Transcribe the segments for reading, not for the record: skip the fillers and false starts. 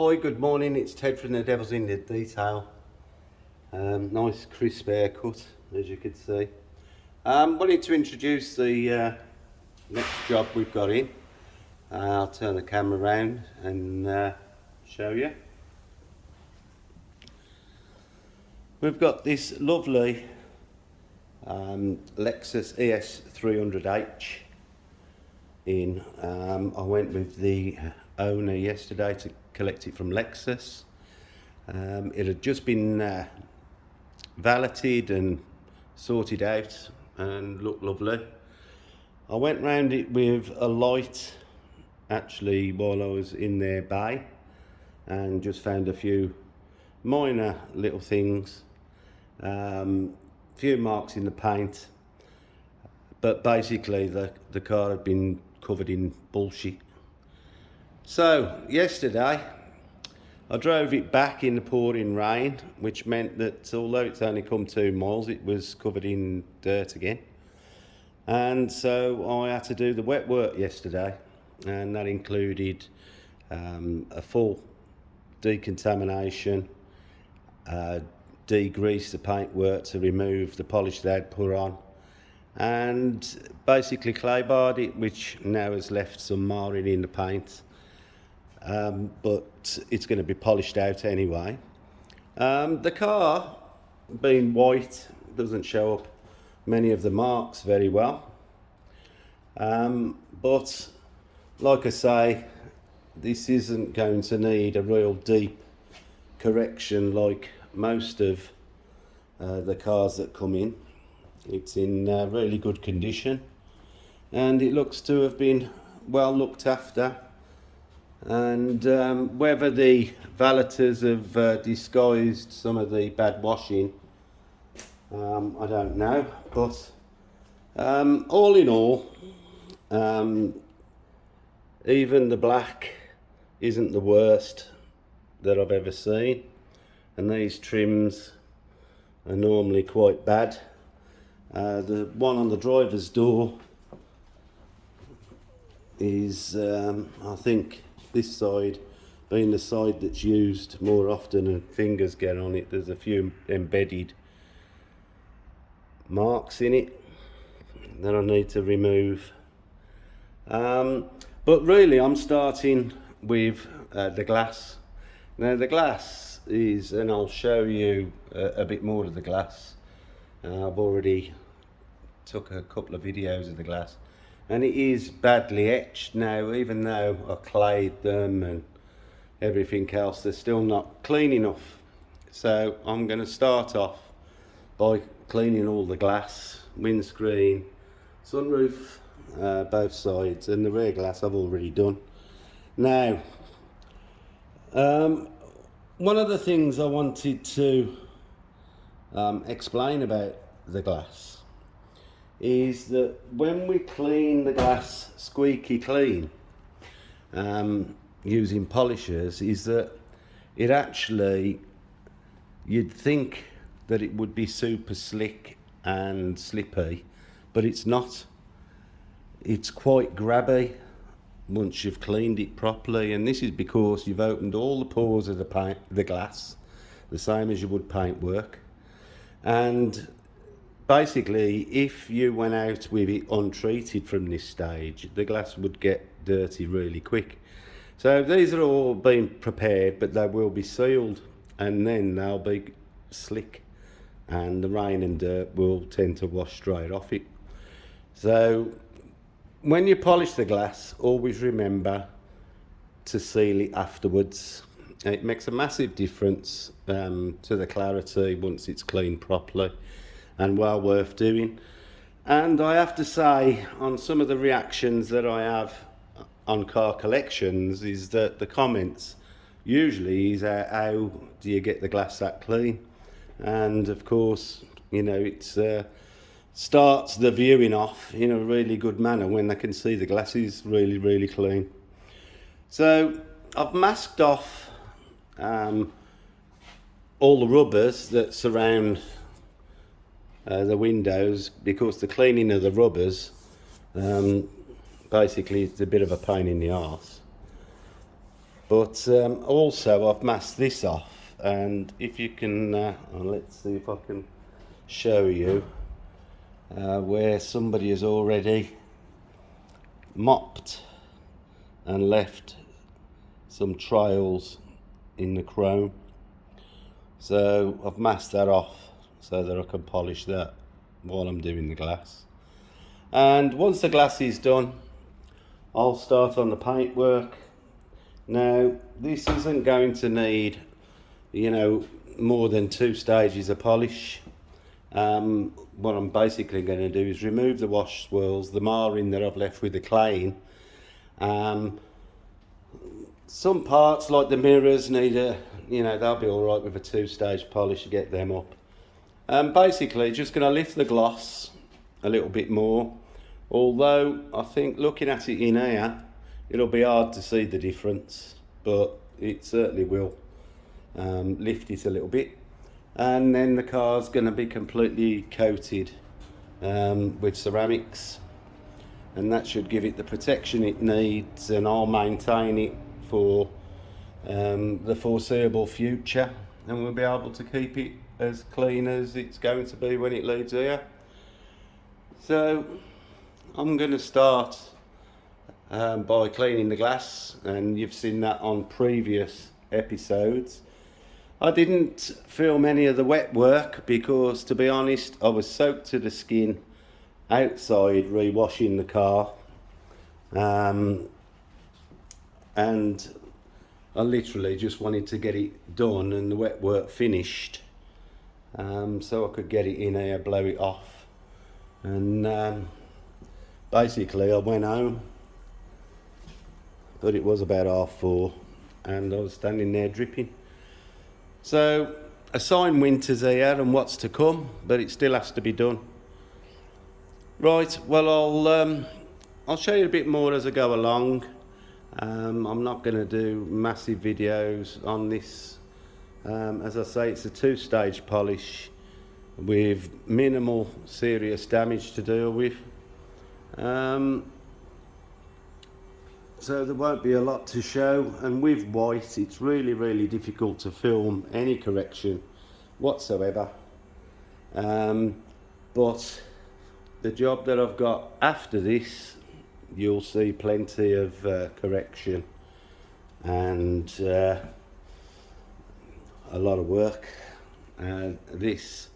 Hi, good morning. It's Ted from the Devil's in the Detail. Nice crisp haircut, as you can see. Wanted to introduce the next job we've got in. I'll turn the camera around and show you. We've got this lovely Lexus ES300h in. I went with the owner yesterday to collect it from Lexus. It had just been valeted and sorted out and looked lovely. I went round it with a light actually while I was in their bay and just found a few minor little things, few marks in the paint, but basically the car had been covered in bullshit. So yesterday I drove it back in the pouring rain, which meant that although it's only come 2 miles, it was covered in dirt again. And so I had to do the wet work yesterday, and that included a full decontamination, degrease the paintwork to remove the polish they'd put on, and basically clay barred it, which now has left some marring in the paint. But it's going to be polished out anyway. The car, being white, doesn't show up many of the marks very well. But like I say, this isn't going to need a real deep correction like most of the cars that come in. It's in really good condition, and it looks to have been well looked after. And whether the valeters have disguised some of the bad washing, I don't know, but all in all, even the black isn't the worst that I've ever seen, and these trims are normally quite bad. The one on the driver's door is, I think, this side being the side that's used more often and fingers get on it, there's a few embedded marks in it that I need to remove. But really I'm starting with the glass. Now the glass is, and I'll show you a bit more of the glass. I've already took a couple of videos of the glass, and it is badly etched now. Even though I clayed them and everything else, they're still not clean enough. So I'm going to start off by cleaning all the glass, windscreen, sunroof, both sides, and the rear glass I've already done. Now, one of the things I wanted to explain about the glass is that when we clean the glass squeaky clean using polishers, is that it actually, you'd think that it would be super slick and slippy, but it's not. It's quite grabby once you've cleaned it properly, and this is because you've opened all the pores of the glass, the same as you would paintwork. And basically, if you went out with it untreated from this stage, the glass would get dirty really quick. So these are all being prepared, but they will be sealed, and then they'll be slick, and the rain and dirt will tend to wash straight off it. So when you polish the glass, always remember to seal it afterwards. It makes a massive difference to the clarity once it's cleaned properly, and well worth doing. And I have to say, on some of the reactions that I have on car collections, is that the comments usually is how do you get the glass that clean? And of course, you know, it's starts the viewing off in a really good manner when they can see the glass is really, really clean. So I've masked off all the rubbers that surround the windows, because the cleaning of the rubbers basically it's a bit of a pain in the arse. But also I've masked this off, and if you can, let's see if I can show you where somebody has already mopped and left some trails in the chrome. So I've masked that off so that I can polish that while I'm doing the glass. And once the glass is done, I'll start on the paintwork. Now this isn't going to need, you know, more than 2 stages of polish. What I'm basically going to do is remove the wash swirls, the marring that I've left with the claying. Some parts like the mirrors need a, you know, they'll be alright with a 2-stage polish to get them up. Basically just going to lift the gloss a little bit more, although I think looking at it in here it'll be hard to see the difference, but it certainly will lift it a little bit. And then the car's going to be completely coated with ceramics, and that should give it the protection it needs, and I'll maintain it for the foreseeable future, and we'll be able to keep it as clean as it's going to be when it leaves here. So I'm going to start by cleaning the glass, and you've seen that on previous episodes. I didn't film any of the wet work because, to be honest, I was soaked to the skin outside re-washing the car, and I literally just wanted to get it done and the wet work finished, so I could get it in here, blow it off. And basically I went home, but it was about 4:30 and I was standing there dripping. So a sign winter's here and what's to come, but it still has to be done. Right, well I'll show you a bit more as I go along. I'm not going to do massive videos on this. As I say, it's a 2-stage polish with minimal serious damage to deal with. So there won't be a lot to show, and with white it's really difficult to film any correction whatsoever. But the job that I've got after this, you'll see plenty of correction and a lot of work. This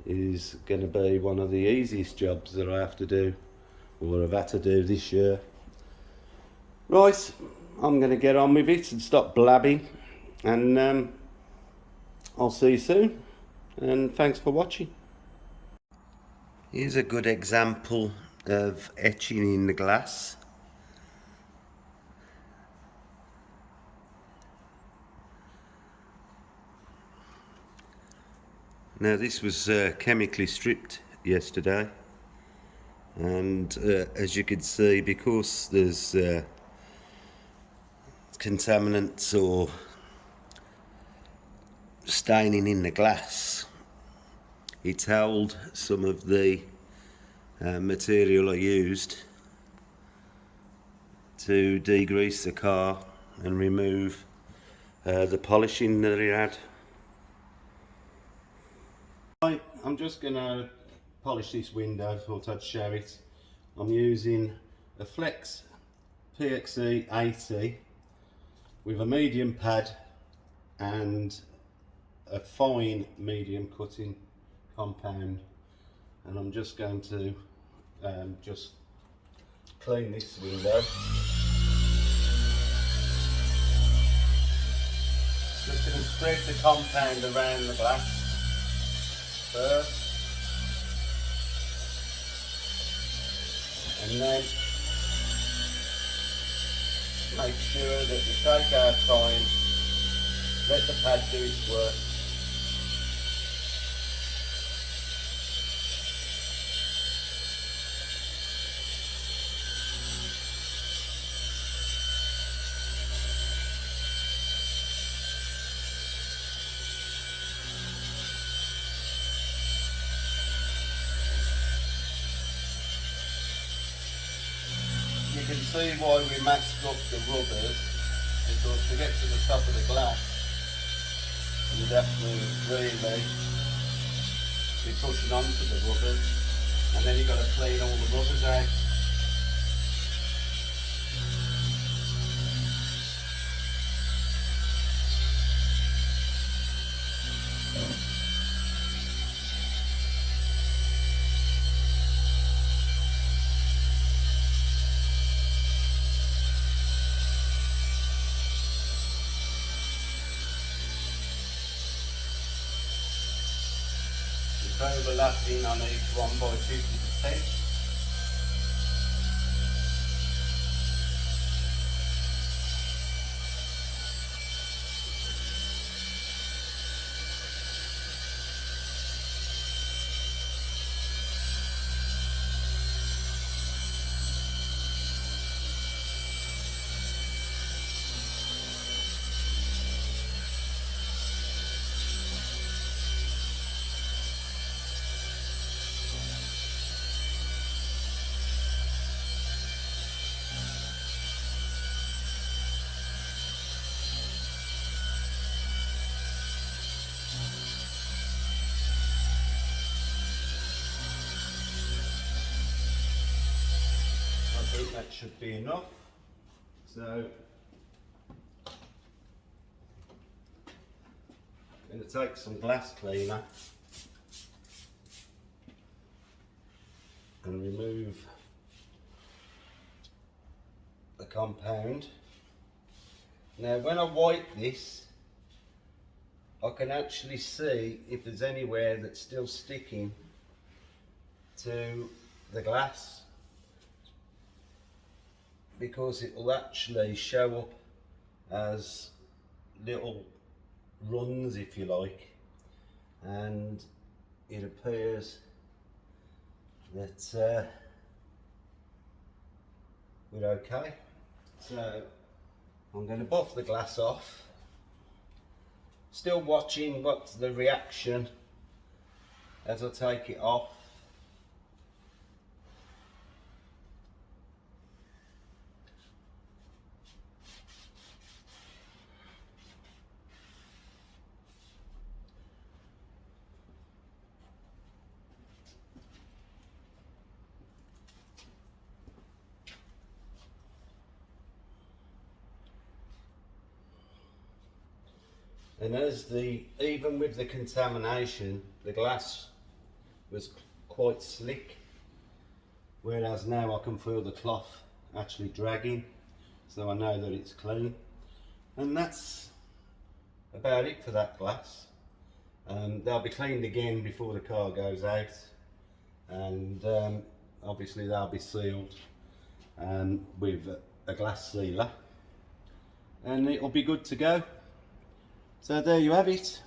is going to be one of the easiest jobs that I have to do, or I've had to do this year. Right, I'm going to get on with it and stop blabbing, and I'll see you soon, and thanks for watching. Here's a good example of etching in the glass. Now this was chemically stripped yesterday, and as you can see, because there's contaminants or staining in the glass, it's held some of the material I used to degrease the car and remove the polishing that it had. Right, I'm just going to polish this window. Thought I'd show it. I'm using a Flex PXE 80 with a medium pad and a fine medium cutting compound, and I'm just going to just clean this window. Just going to spread the compound around the glass first, and then make sure that we take our time, let the pad do its work. You can see why we masked up the rubbers because to get to the top of the glass, you'd have to really be pushing onto the rubbers, and then you've got to clean all the rubbers out. Overlapping on each one by 50%. I think that should be enough. So I'm going to take some glass cleaner and remove the compound. Now when I wipe this, I can actually see if there's anywhere that's still sticking to the glass, because it will actually show up as little runs, if you like, and it appears that we're okay. So I'm going to buff the glass off, still watching what's the reaction as I take it off. And even with the contamination, the glass was quite slick, whereas now I can feel the cloth actually dragging, so I know that it's clean. And that's about it for that glass. They'll be cleaned again before the car goes out, and obviously they'll be sealed with a glass sealer, and it'll be good to go. So there you have it.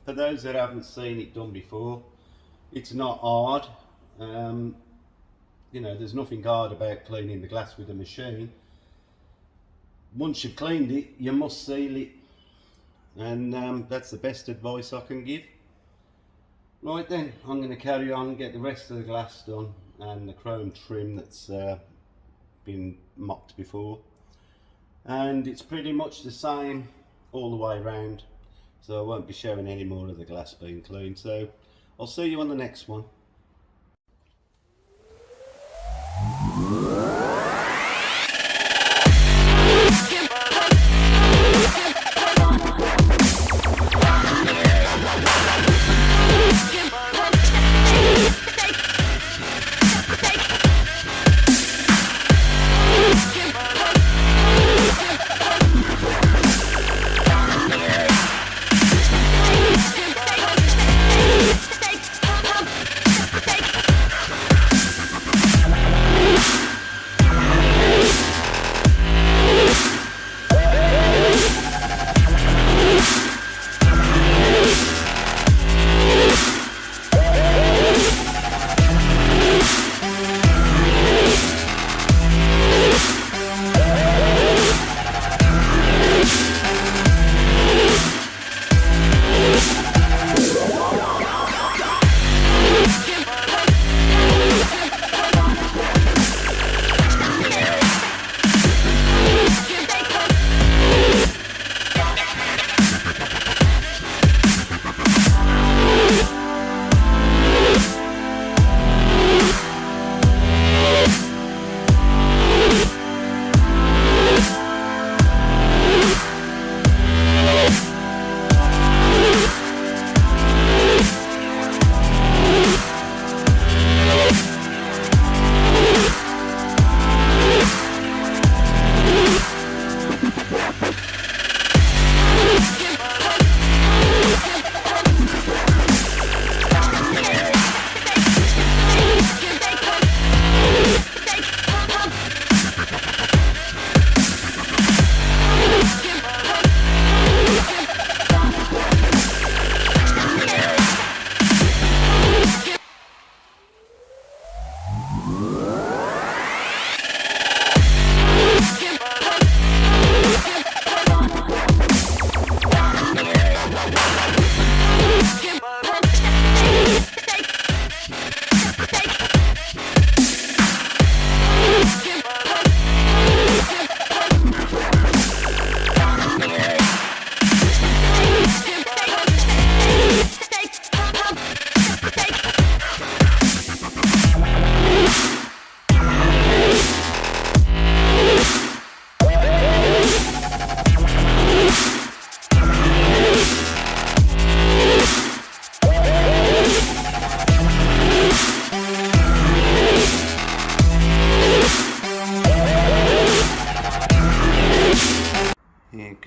For those that haven't seen it done before, it's not hard. You know, there's nothing hard about cleaning the glass with a machine. Once you've cleaned it, you must seal it, and that's the best advice I can give. Right then, I'm going to carry on and get the rest of the glass done and the chrome trim that's been mocked before, and it's pretty much the same all the way around, so I won't be showing any more of the glass being cleaned. So I'll see you on the next one.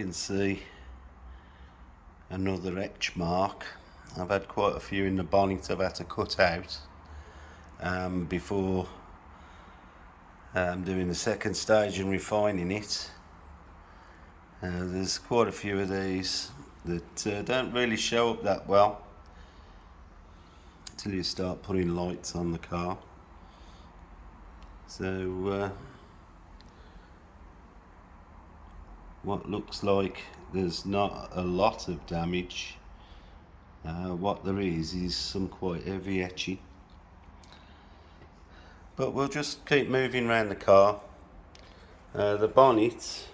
can see another etch mark. I've had quite a few in the bonnet I've had to cut out before doing the second stage and refining it. There's quite a few of these that don't really show up that well until you start putting lights on the car. So what looks like there's not a lot of damage. What there is some quite heavy etching, but we'll just keep moving around the car. The bonnet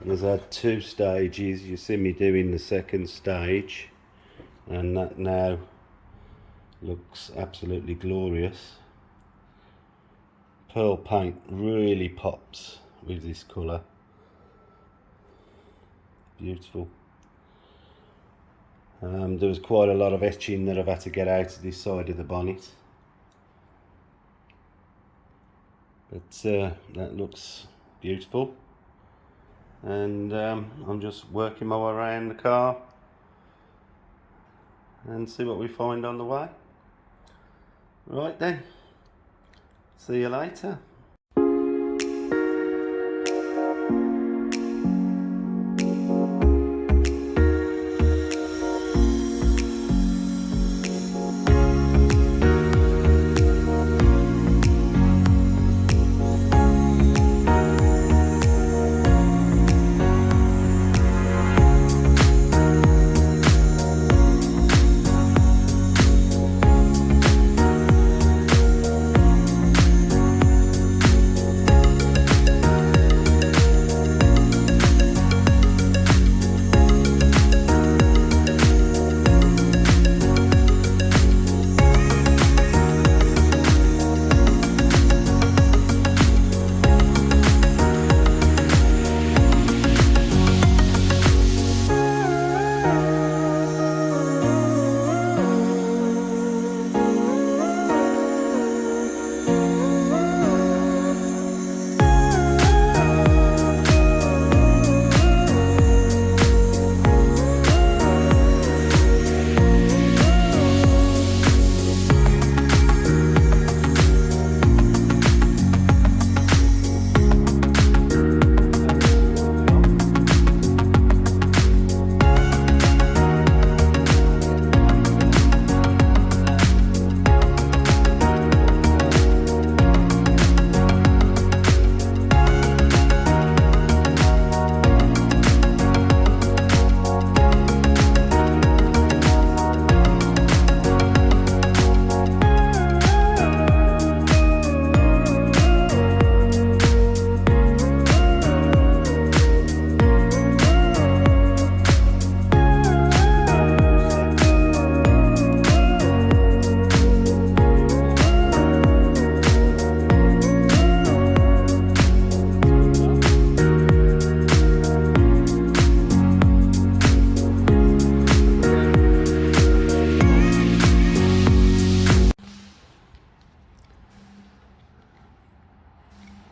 has had 2 stages. You see me doing the second stage, and that now looks absolutely glorious. Pearl paint really pops with this colour. Beautiful. There was quite a lot of etching that I've had to get out of this side of the bonnet, but that looks beautiful. And I'm just working my way around the car and see what we find on the way. Right then, see you later.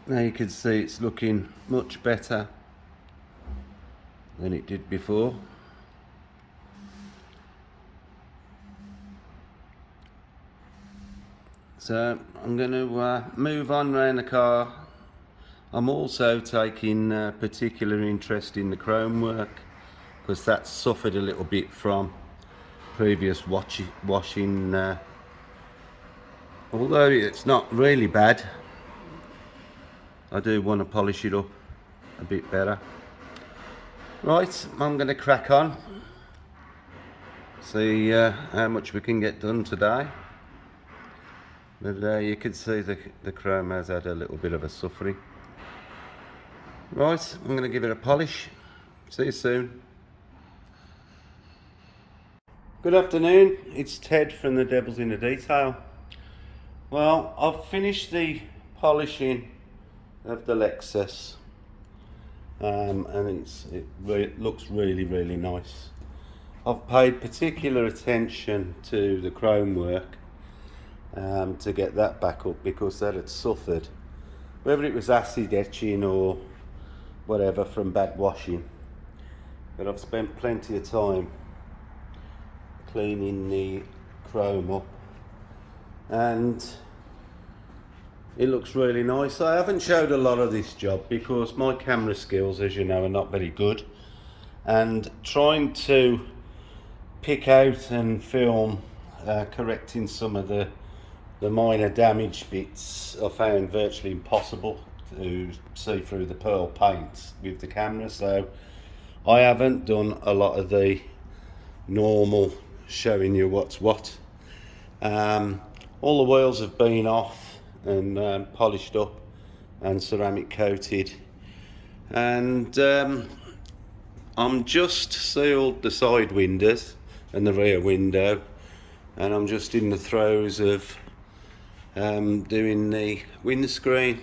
Now you can see it's looking much better than it did before. So I'm going to move on around the car. I'm also taking particular interest in the chrome work, because that's suffered a little bit from previous washing. Although it's not really bad, I do want to polish it up a bit better. Right, I'm going to crack on, see how much we can get done today. But you can see the chrome has had a little bit of a suffering. Right, I'm going to give it a polish. See you soon. Good afternoon, it's Ted from the Devil's in the Detail. Well, I've finished the polishing of the Lexus, and it looks really nice. I've paid particular attention to the chrome work to get that back up, because that had suffered, whether it was acid etching or whatever from bad washing, but I've spent plenty of time cleaning the chrome up and it looks really nice. I haven't showed a lot of this job because my camera skills, as you know, are not very good, and trying to pick out and film correcting some of the minor damage bits I found virtually impossible to see through the pearl paint with the camera, so I haven't done a lot of the normal showing you what's what. All the wheels have been off and polished up and ceramic coated, and I'm just sealed the side windows and the rear window, and I'm just in the throes of doing the windscreen.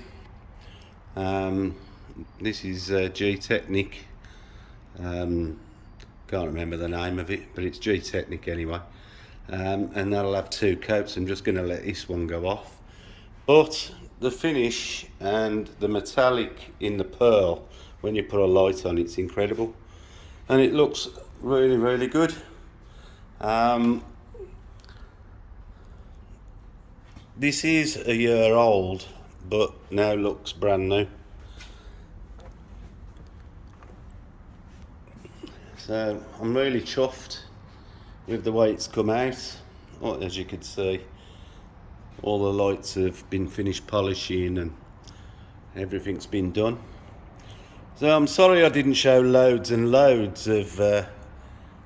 This is G-Technic, can't remember the name of it, but it's G-Technic anyway, and that'll have 2 coats. I'm just going to let this one go off, but the finish and the metallic in the pearl, when you put a light on, it's incredible, and it looks really, really good. This is a year old, but now looks brand new. So I'm really chuffed with the way it's come out. Oh, as you can see, all the lights have been finished polishing and everything's been done. So I'm sorry I didn't show loads and loads of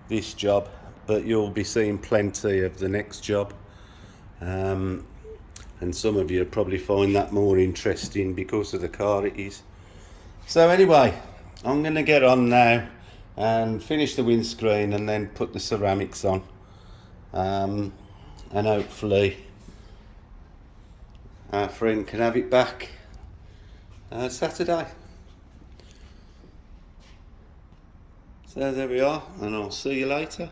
this job, but you'll be seeing plenty of the next job. And some of you probably find that more interesting because of the car it is. So anyway, I'm going to get on now and finish the windscreen and then put the ceramics on, and hopefully our friend can have it back Saturday. So there we are, and I'll see you later.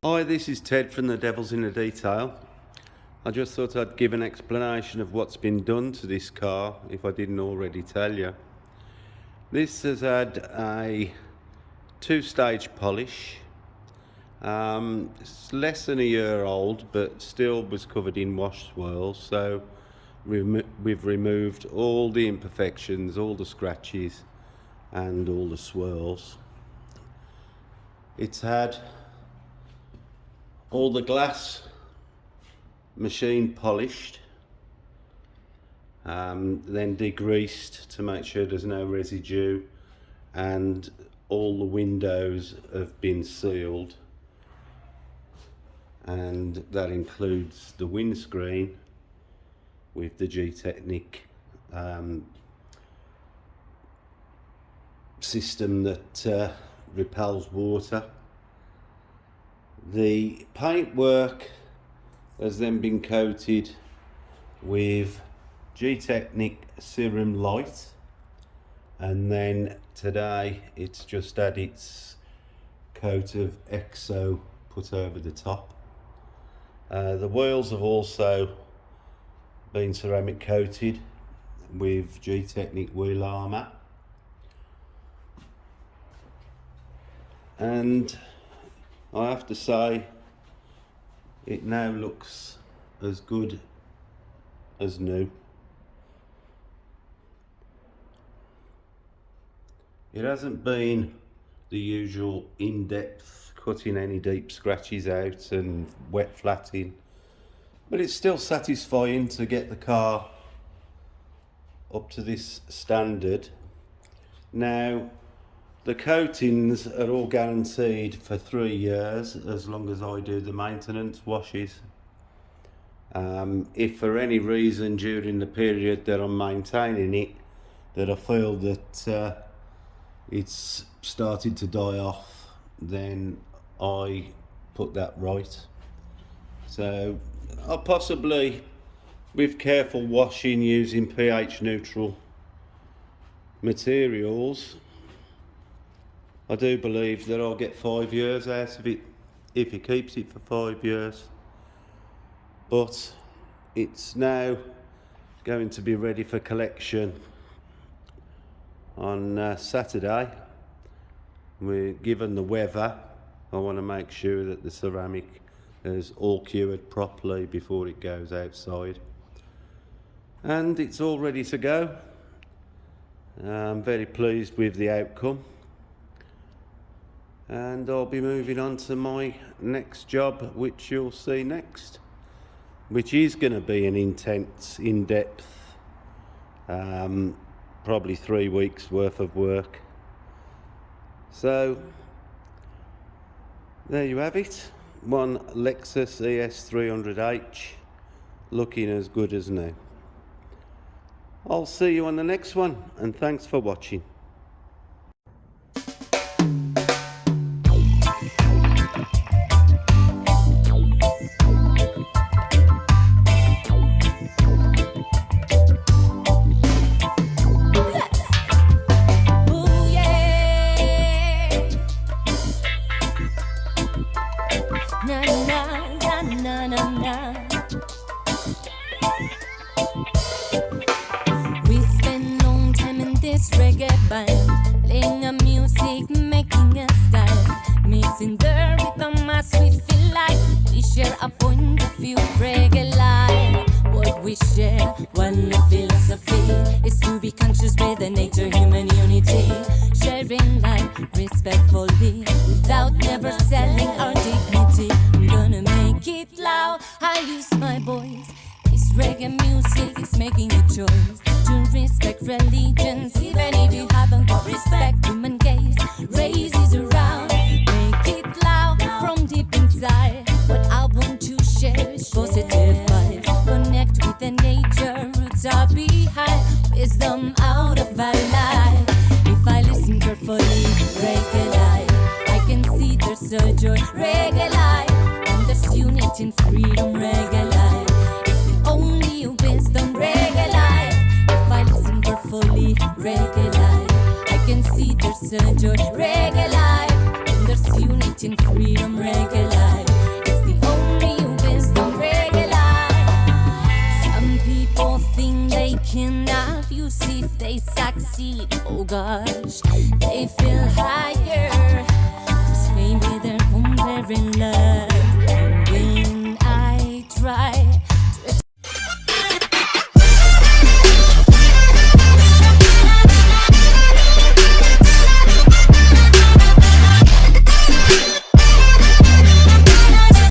Hi, this is Ted from The Devil's in the Detail. I just thought I'd give an explanation of what's been done to this car, if I didn't already tell you. This has had a two-stage polish. It's less than a year old, but still was covered in wash swirls, so we've removed all the imperfections, all the scratches and all the swirls. It's had all the glass machine polished, then degreased to make sure there's no residue, and all the windows have been sealed, and that includes the windscreen with the G-Technic system that repels water. The paintwork has then been coated with G-Technic Serum Light, and then today it's just had its coat of Exo put over the top. The wheels have also been ceramic coated with G-Technic wheel armour, and I have to say it now looks as good as new. It hasn't been the usual in-depth cutting any deep scratches out and wet flatting, but it's still satisfying to get the car up to this standard. Now, the coatings are all guaranteed for 3 years as long as I do the maintenance washes. If for any reason during the period that I'm maintaining it that I feel that it's started to die off, then I put that right. So I'll possibly, with careful washing using pH neutral materials, I do believe that I'll get 5 years out of it if he keeps it for 5 years. But it's now going to be ready for collection on Saturday. We're given the weather. I want to make sure that the ceramic is all cured properly before it goes outside. And it's all ready to go. I'm very pleased with the outcome. And I'll be moving on to my next job, which you'll see next, which is going to be an intense, in-depth, probably 3 weeks worth of work. So there you have it, one Lexus ES300h looking as good as new. I'll see you on the next one, and thanks for watching. Na na na na na na. We spend long time in this reggae band, playing a music, making a style, mixing the rhythm as we feel like we share a point of view, reggae life. What we share, one philosophy, is to be conscious with the nature, human unity, sharing life respectfully, without never selling our dignity. I'm gonna make it loud, I use my voice. This reggae music is making a choice to respect religions, even if you haven't got respect. Human gaze raises around, make it loud from deep inside. What I want to share is positive vibes. Connect with the nature, roots are behind, wisdom out of our life. If I listen carefully, reggae life, I can see there's a joy, reggae life, and there's unity and freedom, reggae life. It's the only wisdom, reggae life. If I listen carefully, reggae life, I can see there's a joy, reggae life, and there's unity and freedom, reggae life. It's the only wisdom, reggae life. Some people think they can have you see if they succeed. Oh gosh, they feel higher, 'cause maybe they're comparing love.